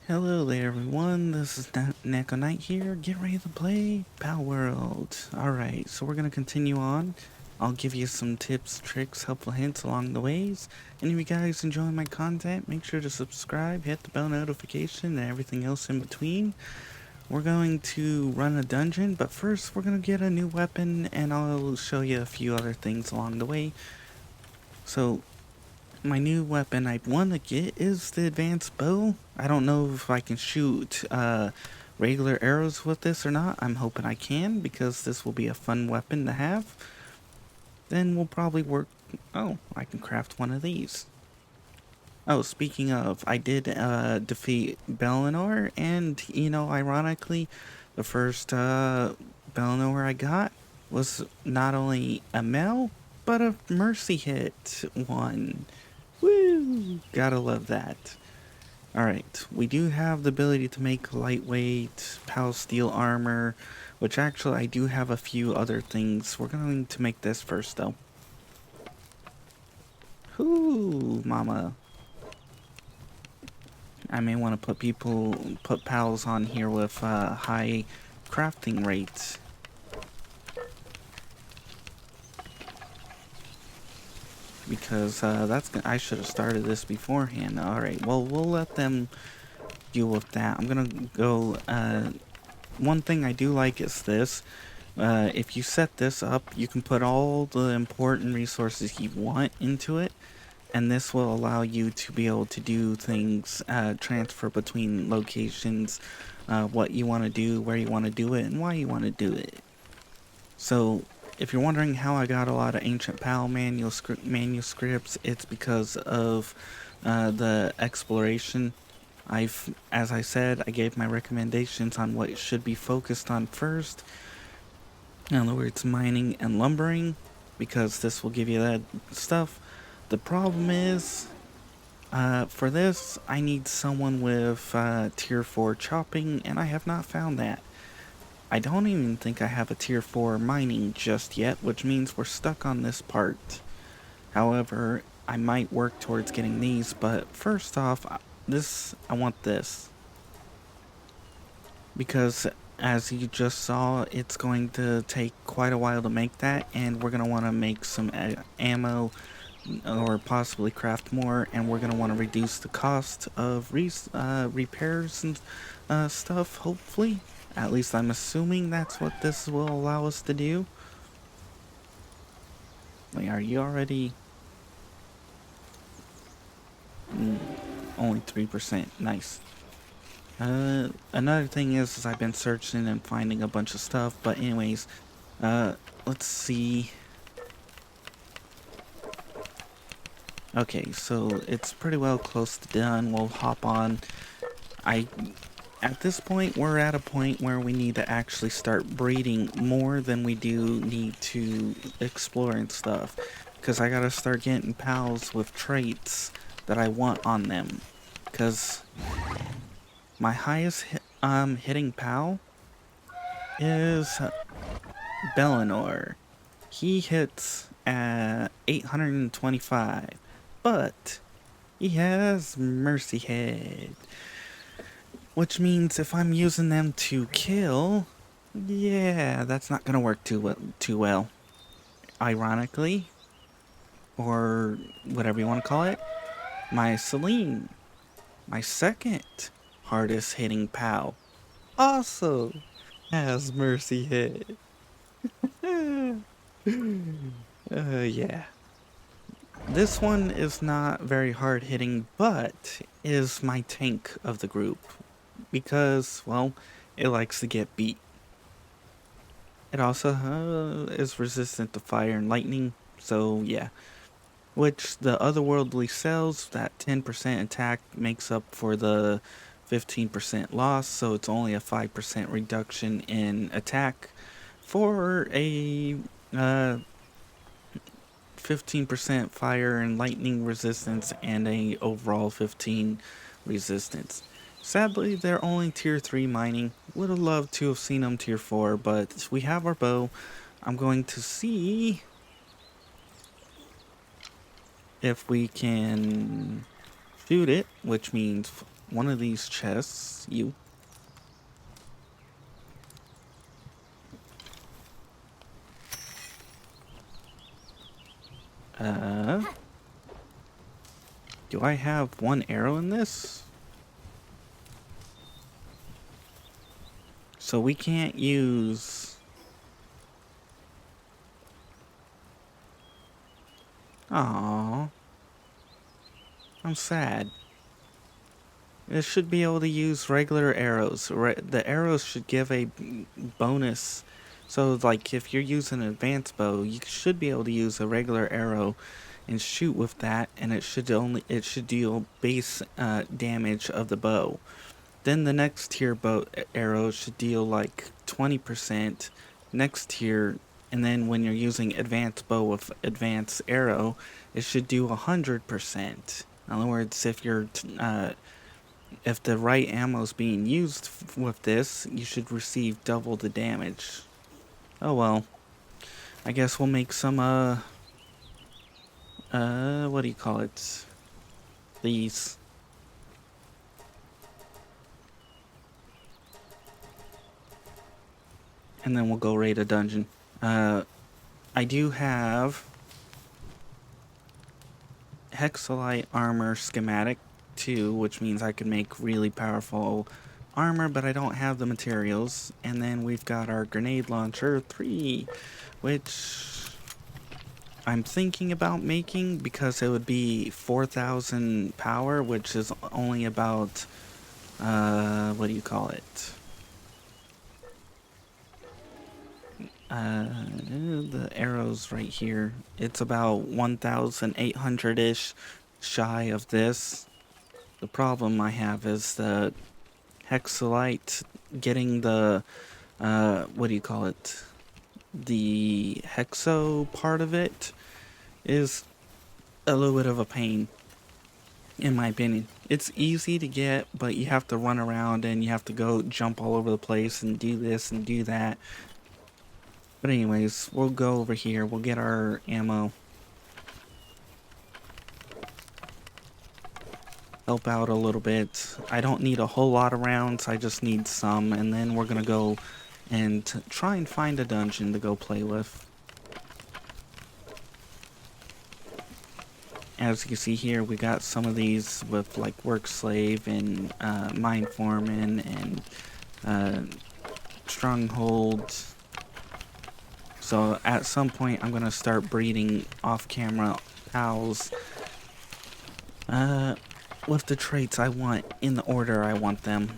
Hello there everyone, this is Neko Knight here, get ready to play Palworld. Alright, so we're going to continue on. I'll give you some tips, tricks, helpful hints along the ways. And if you guys enjoy my content, make sure to subscribe, hit the bell notification, and everything else in between. We're going to run a dungeon, but first we're going to get a new weapon, and I'll show you a few other things along the way. So, my new weapon I want to get is the advanced bow. I don't know if I can shoot regular arrows with this or not. I'm hoping I can because this will be a fun weapon to have. Then we'll probably work... Oh, I can craft one of these. Oh, speaking of, I did defeat Bellinor, and, ironically, the first Bellinor I got was not only a male, but a mercy hit one. Woo! Gotta love that. Alright, we do have the ability to make lightweight PAL steel armor, which actually I do have a few other things. We're going to make this first though. Whoo, mama. I may want to put PALs on here with high crafting rates. Because I should have started this beforehand. Alright, well, we'll let them deal with that. I'm gonna go, one thing I do like is this. If you set this up, you can put all the important resources you want into it, and this will allow you to be able to do things, transfer between locations, what you want to do, where you want to do it, and why you want to do it. So, if you're wondering how I got a lot of ancient PAL manuscripts, it's because of the exploration. As I said, I gave my recommendations on what should be focused on first. In other words, mining and lumbering, because this will give you that stuff. The problem is, for this, I need someone with tier 4 chopping, and I have not found that. I don't even think I have a tier 4 mining just yet, which means we're stuck on this part. However, I might work towards getting these, but first off, I want this. Because, as you just saw, it's going to take quite a while to make that, and we're going to want to make some ammo, or possibly craft more, and we're going to want to reduce the cost of repairs and stuff, hopefully. At least I'm assuming that's what this will allow us to do. Wait, are you already... only 3%. Nice. Another thing is I've been searching and finding a bunch of stuff, but anyways, let's see. Okay, so it's pretty well close to done. We'll hop on. At this point, we're at a point where we need to actually start breeding more than we do need to explore and stuff. Because I gotta start getting pals with traits that I want on them. Because my highest hitting pal is Bellinor. He hits at 825, but he has Mercy Head. Which means if I'm using them to kill, yeah, that's not gonna work too well. Ironically, or whatever you want to call it, my Celine, my second hardest hitting pal, also has Mercy Hit. Yeah. This one is not very hard hitting, but is my tank of the group. Because, well, it likes to get beat. It also is resistant to fire and lightning, so yeah. Which the otherworldly cells, that 10% attack makes up for the 15% loss, so it's only a 5% reduction in attack for a 15% fire and lightning resistance and a overall 15 resistance. Sadly, they're only tier 3 mining. Would have loved to have seen them tier 4, but we have our bow. I'm going to see if we can shoot it, which means one of these chests. You. Do I have one arrow in this? So we can't use... Aww. I'm sad. It should be able to use regular arrows. The arrows should give a bonus. So, like, if you're using an advanced bow, you should be able to use a regular arrow and shoot with that, and it should deal base damage of the bow. Then the next tier bow arrows should deal like 20%. Next tier, and then when you're using advanced bow with advanced arrow, it should do 100%. In other words, if the right ammo is being used with this, you should receive double the damage. Oh well. I guess we'll make some, what do you call it? These. And then we'll go raid a dungeon. I do have Hexalite armor schematic 2, which means I can make really powerful armor, but I don't have the materials. And then we've got our grenade launcher 3, which I'm thinking about making because it would be 4,000 power, which is only about, what do you call it? The arrows right here. It's about 1,800-ish shy of this. The problem I have is the Hexalite getting the, what do you call it? The hexo part of it is a little bit of a pain, in my opinion. It's easy to get, but you have to run around and you have to go jump all over the place and do this and do that. But anyways, we'll go over here. We'll get our ammo. Help out a little bit. I don't need a whole lot of rounds. I just need some. And then we're going to go and try and find a dungeon to go play with. As you can see here, we got some of these with like Work Slave and Mine Foreman and Stronghold. So at some point I'm going to start breeding off-camera pals with the traits I want in the order I want them.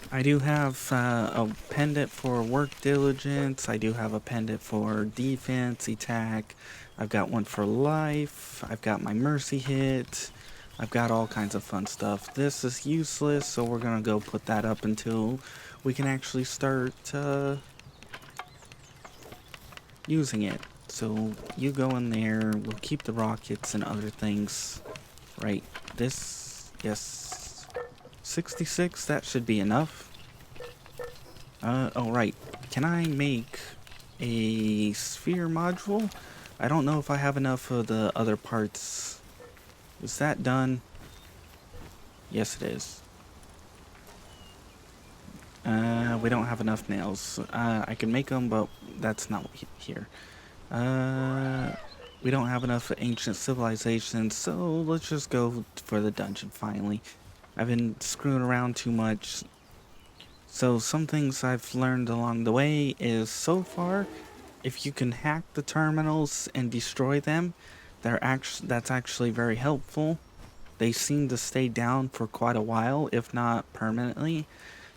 I do have a pendant for work diligence. I do have a pendant for defense, attack. I've got one for life. I've got my mercy hit. I've got all kinds of fun stuff. This is useless, so we're gonna go put that up until we can actually start using it. So you go in there. We'll keep the rockets and other things. Right. This, yes. 66, that should be enough. Oh right. Can I make a sphere module? I don't know if I have enough of the other parts. Is that done? Yes, it is. We don't have enough nails. I can make them, but that's not here. We don't have enough ancient civilizations, so let's just go for the dungeon finally. I've been screwing around too much. So some things I've learned along the way is, so far, if you can hack the terminals and destroy them, that's actually very helpful. They seem to stay down for quite a while, if not permanently.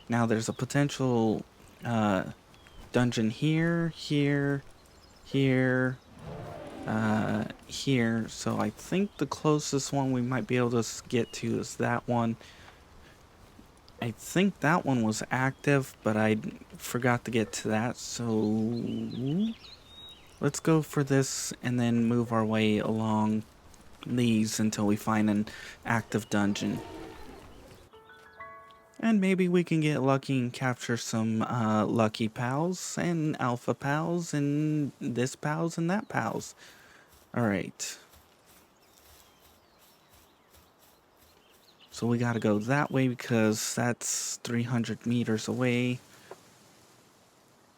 Now there's a potential dungeon here, here, here, here. So I think the closest one we might be able to get to is that one. I think that one was active, but I forgot to get to that, so let's go for this and then move our way along these until we find an active dungeon. And maybe we can get lucky and capture some lucky pals and alpha pals and this pals and that pals. Alright. So we gotta go that way because that's 300 meters away.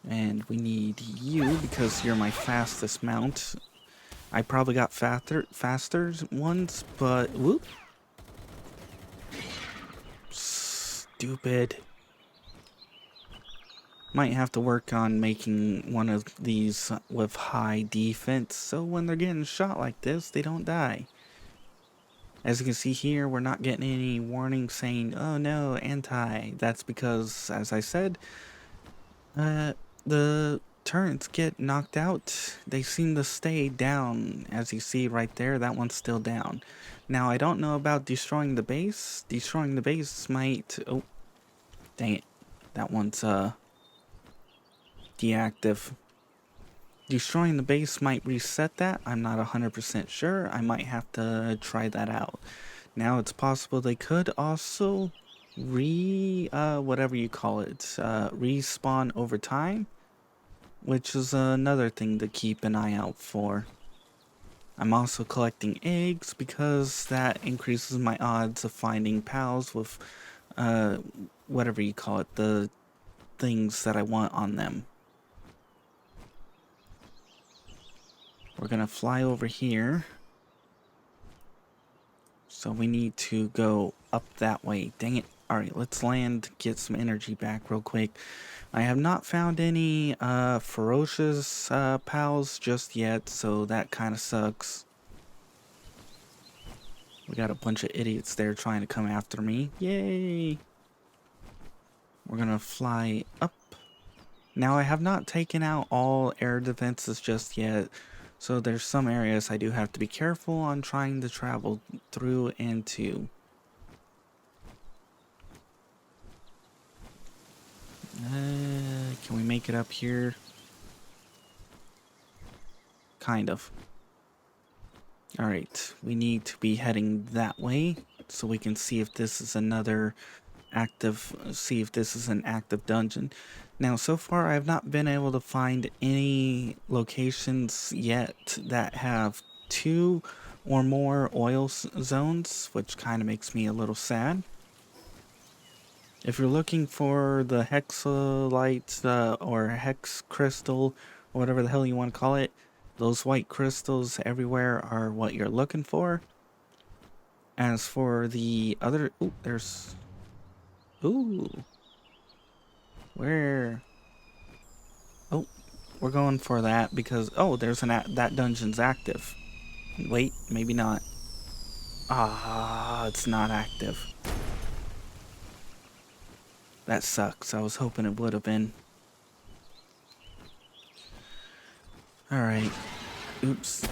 And we need you because you're my fastest mount. I probably got faster ones, but whoop. Stupid. Might have to work on making one of these with high defense, so when they're getting shot like this, they don't die. As you can see here, we're not getting any warning saying, oh no, anti. That's because, as I said, the turrets get knocked out. They seem to stay down. As you see right there, that one's still down. Now, I don't know about destroying the base. Destroying the base might... Oh, dang it. That one's, deactive. Destroying the base might reset that. I'm not 100% sure. I might have to try that out. Now, it's possible they could also whatever you call it, respawn over time, which is another thing to keep an eye out for. I'm also collecting eggs because that increases my odds of finding pals with, whatever you call it, the things that I want on them. We're gonna fly over here. So we need to go up that way. Dang it. Alright, let's land, get some energy back real quick. I have not found any ferocious pals just yet, so that kind of sucks. We got a bunch of idiots there trying to come after me. Yay! We're gonna fly up. Now, I have not taken out all air defenses just yet, so there's some areas I do have to be careful on trying to travel through and to. Can we make it up here? Kind of. Alright, we need to be heading that way so we can see if this is another active, see if this is an active dungeon. Now, so far I have not been able to find any locations yet that have 2 or more oil zones, which kind of makes me a little sad. If you're looking for the hexalite or hex crystal, or whatever the hell you want to call it, those white crystals everywhere are what you're looking for. As for the other... Ooh, there's... Ooh. Where? Oh, we're going for that because... Oh, there's that dungeon's active. Wait, maybe not. Ah, it's not active. That sucks. I was hoping it would have been. Alright. Oops.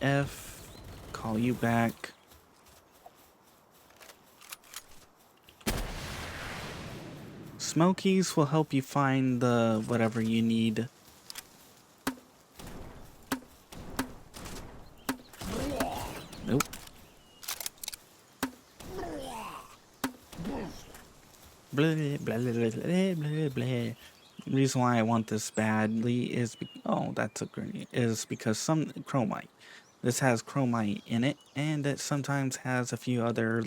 F. Call you back. Smokies will help you find the whatever you need. Nope. Blah, blah, blah, blah, blah, blah, blah. The reason why I want this badly is oh, that's a grenade. Is because some chromite. This has chromite in it, and it sometimes has a few other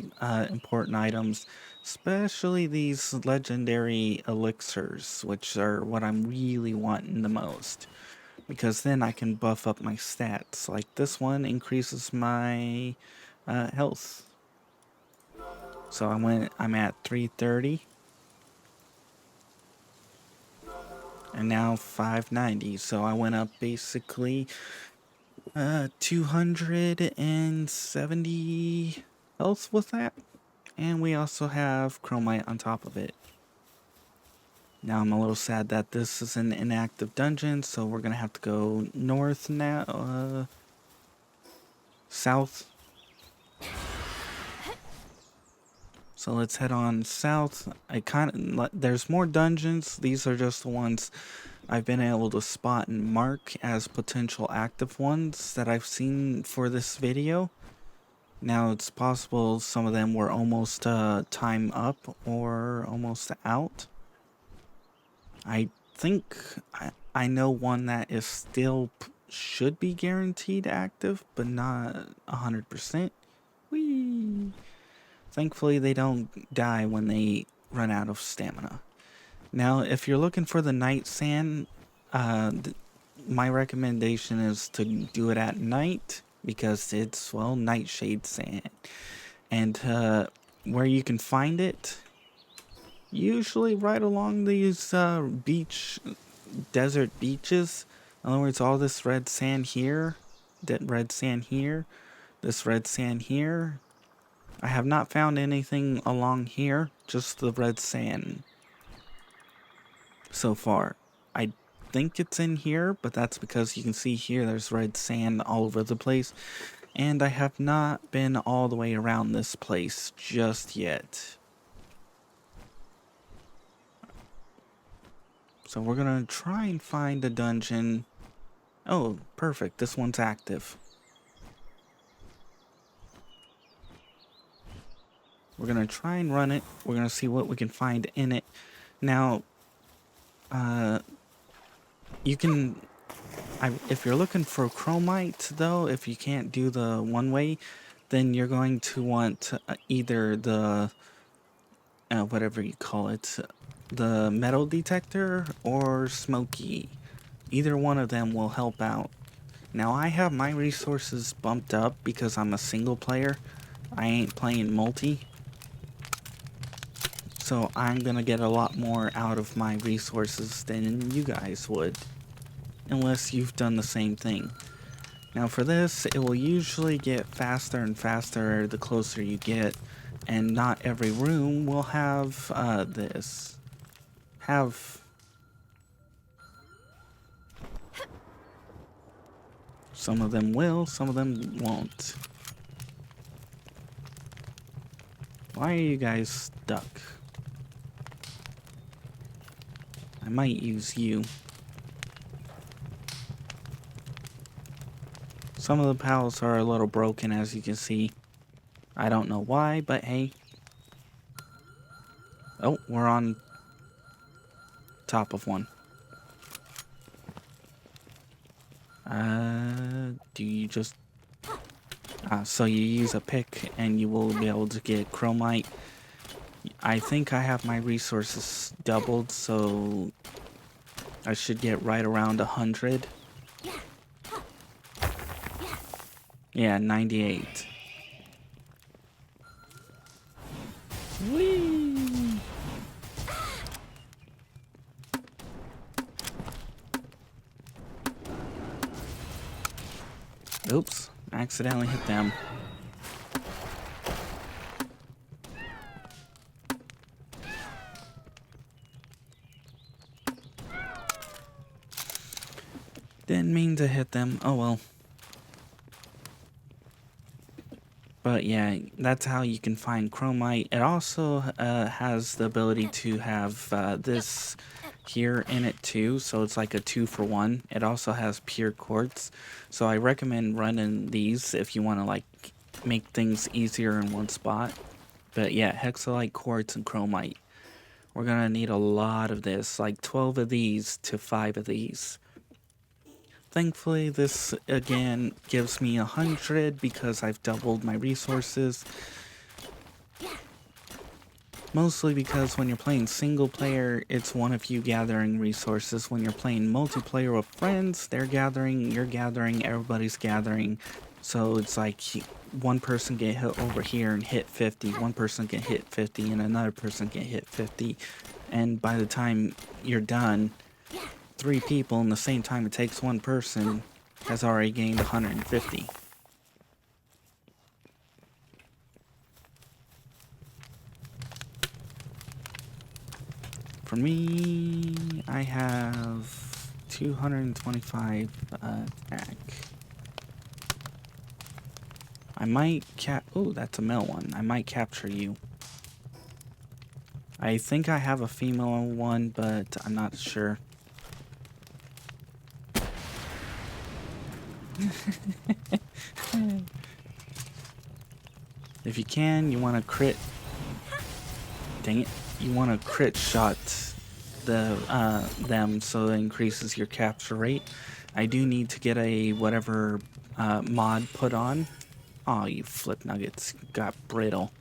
important items, especially these legendary elixirs, which are what I'm really wanting the most. Because then I can buff up my stats. Like this one increases my health. So I'm at 330. And now 590, so I went up basically 270 health with that. And we also have chromite on top of it. Now I'm a little sad that this is an inactive dungeon, so we're gonna have to go north now, south. So let's head on south. There's more dungeons. These are just the ones I've been able to spot and mark as potential active ones that I've seen for this video. Now it's possible some of them were almost time up or almost out. I think I know one that is still should be guaranteed active, but not 100%. Whee! Thankfully, they don't die when they run out of stamina. Now, if you're looking for the night sand, my recommendation is to do it at night because it's, well, nightshade sand. And where you can find it, usually right along these desert beaches. In other words, all this red sand here, that red sand here, this red sand here. I have not found anything along here, just the red sand so far. I think it's in here, but that's because you can see here there's red sand all over the place. And I have not been all the way around this place just yet. So we're gonna try and find a dungeon. Oh, perfect. This one's active. We're gonna try and run it. We're gonna see what we can find in it. Now, you can, if you're looking for chromite though, if you can't do the one way, then you're going to want either the, whatever you call it, the metal detector or smoky. Either one of them will help out. Now I have my resources bumped up because I'm a single player. I ain't playing multi. So I'm gonna get a lot more out of my resources than you guys would. Unless you've done the same thing. Now for this, it will usually get faster and faster the closer you get. And not every room will have this. Some of them will, some of them won't. Why are you guys stuck? I might use you. Some of the pals are a little broken, as you can see. I don't know why, but hey. Oh, we're on top of one. Do you just... so you use a pick and you will be able to get chromite. I think I have my resources doubled, so I should get right around 100. Yeah, 98. Whee! Oops, accidentally hit them. Didn't mean to hit them. Oh well. But yeah, that's how you can find chromite. It also has the ability to have this here in it too, so it's like a 2-for-1. It also has pure quartz, so I recommend running these if you want to like make things easier in one spot. But yeah, hexalite, quartz, and chromite. We're gonna need a lot of this, like 12 of these to 5 of these. Thankfully, this again gives me 100 because I've doubled my resources. Mostly because when you're playing single player, it's one of you gathering resources. When you're playing multiplayer with friends, they're gathering, you're gathering, everybody's gathering. So it's like one person get hit over here and hit 50, one person get hit 50, and another person get hit 50. And by the time you're done, 3 people in the same time it takes one person has already gained 150. For me, I have 225 attack. I might oh, that's a male one. I might capture you. I think I have a female one, but I'm not sure. If you can, you want to crit. Dang it. You want to crit shot them so it increases your capture rate. I do need to get a whatever mod put on. Oh, you flip nuggets got brittle.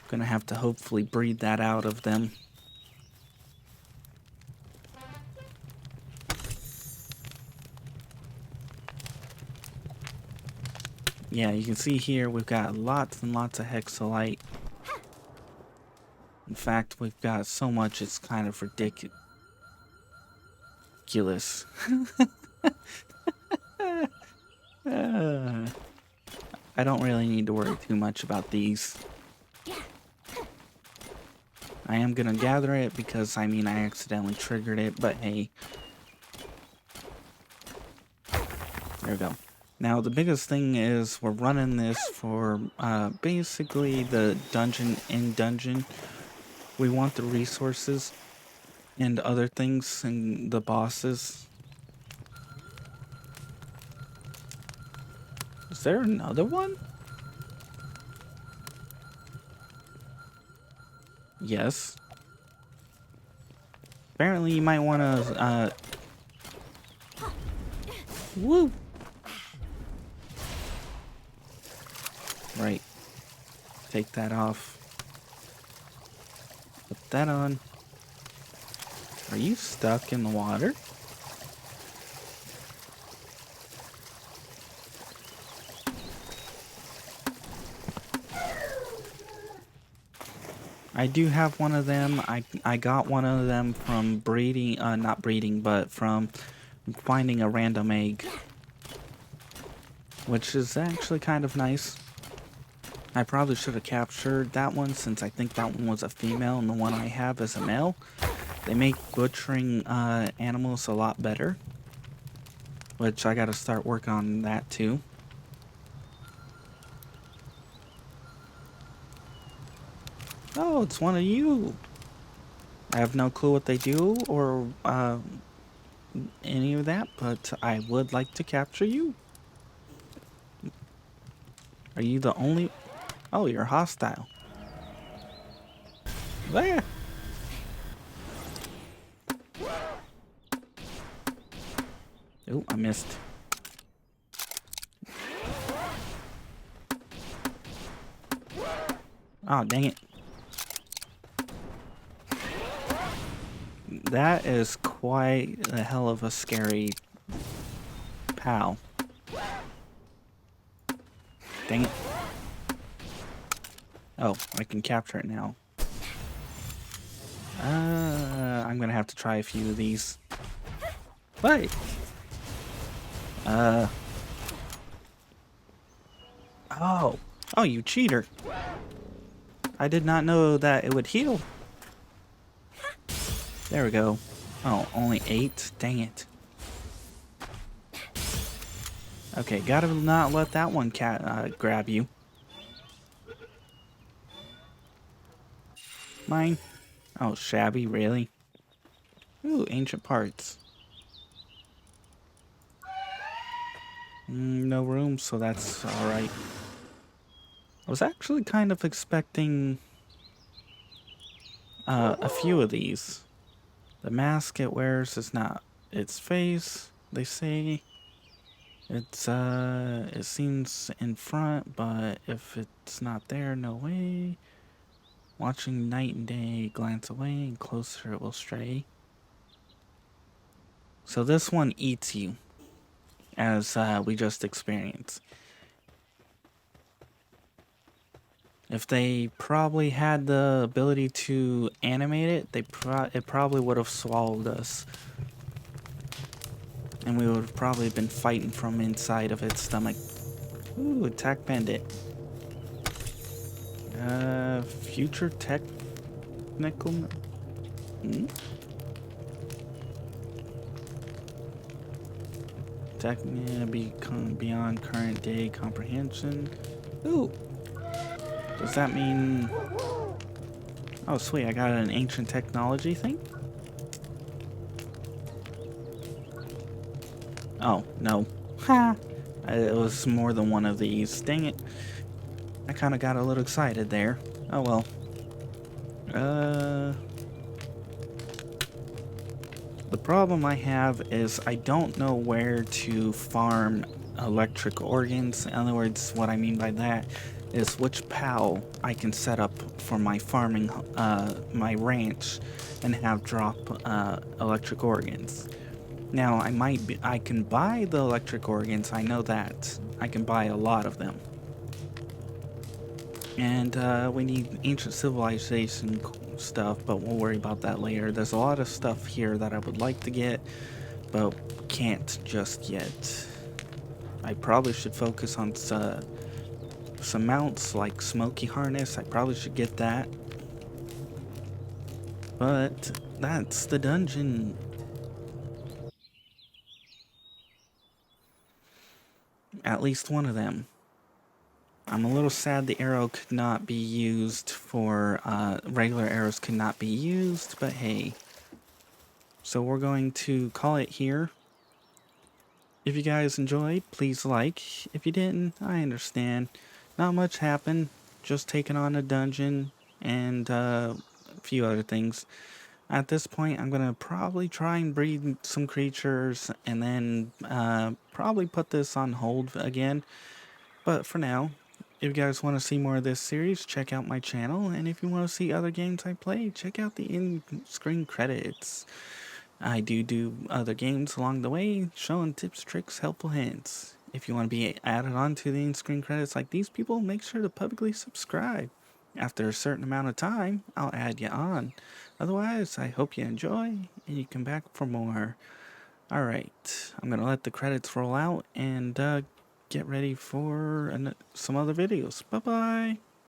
Gonna have to hopefully breed that out of them. Yeah, you can see here we've got lots and lots of hexalite. In fact, we've got so much it's kind of ridiculous. I don't really need to worry too much about these. I am gonna gather it because, I mean, I accidentally triggered it, but hey. There we go. Now, the biggest thing is we're running this for basically the dungeon. We want the resources and other things and the bosses. Is there another one? Yes. Apparently you might want to, woo! Right. Take that off. Put that on. Are you stuck in the water? I do have one of them. I got one of them from breeding, not breeding, but from finding a random egg. Which is actually kind of nice. I probably should have captured that one since I think that one was a female and the one I have is a male. They make butchering animals a lot better. Which I gotta start working on that too. Oh, it's one of you. I have no clue what they do or any of that, but I would like to capture you. Are you the only... Oh, you're hostile. There. Oh, I missed. Oh, dang it. That is quite a hell of a scary pal. Dang it. Oh, I can capture it now. I'm gonna have to try a few of these. Wait. Oh. Oh, you cheater. I did not know that it would heal. There we go. Oh, only 8? Dang it. Okay, gotta not let that one grab you. Mine? Oh, shabby, really? Ooh, ancient parts. No room, so that's alright. I was actually kind of expecting a few of these. The mask it wears is not its face, they say. It seems in front, but if it's not there, no way. Watching night and day, glance away, and closer it will stray. So this one eats you, as we just experienced. If they probably had the ability to animate it, it probably would have swallowed us. And we would have probably been fighting from inside of its stomach. Ooh, attack bandit. Future technical... Become beyond current day comprehension. Ooh. Does that mean... Oh, sweet, I got an ancient technology thing? Oh, no. Ha! It was more than one of these. Dang it. I kind of got a little excited there. Oh, well. The problem I have is I don't know where to farm electric organs. In other words, what I mean by that is which PAL I can set up for my farming, my ranch, and have drop electric organs. Now, I can buy the electric organs, I know that. I can buy a lot of them. And we need ancient civilization stuff, but we'll worry about that later. There's a lot of stuff here that I would like to get, but can't just yet. I probably should focus on some mounts like Smoky Harness. I probably should get that. But that's the dungeon. At least one of them. I'm a little sad the arrow could not be used for, regular arrows could not be used, but hey. So we're going to call it here. If you guys enjoyed, please like. If you didn't, I understand. Not much happened. Just taking on a dungeon and a few other things. At this point, I'm going to probably try and breed some creatures and then probably put this on hold again. But for now, if you guys want to see more of this series, check out my channel. And if you want to see other games I play, check out the in-screen credits. I do other games along the way, showing tips, tricks, helpful hints. If you want to be added on to the in-screen credits like these people, make sure to publicly subscribe. After a certain amount of time, I'll add you on. Otherwise, I hope you enjoy and you come back for more. Alright, I'm going to let the credits roll out and get ready for some other videos. Bye-bye!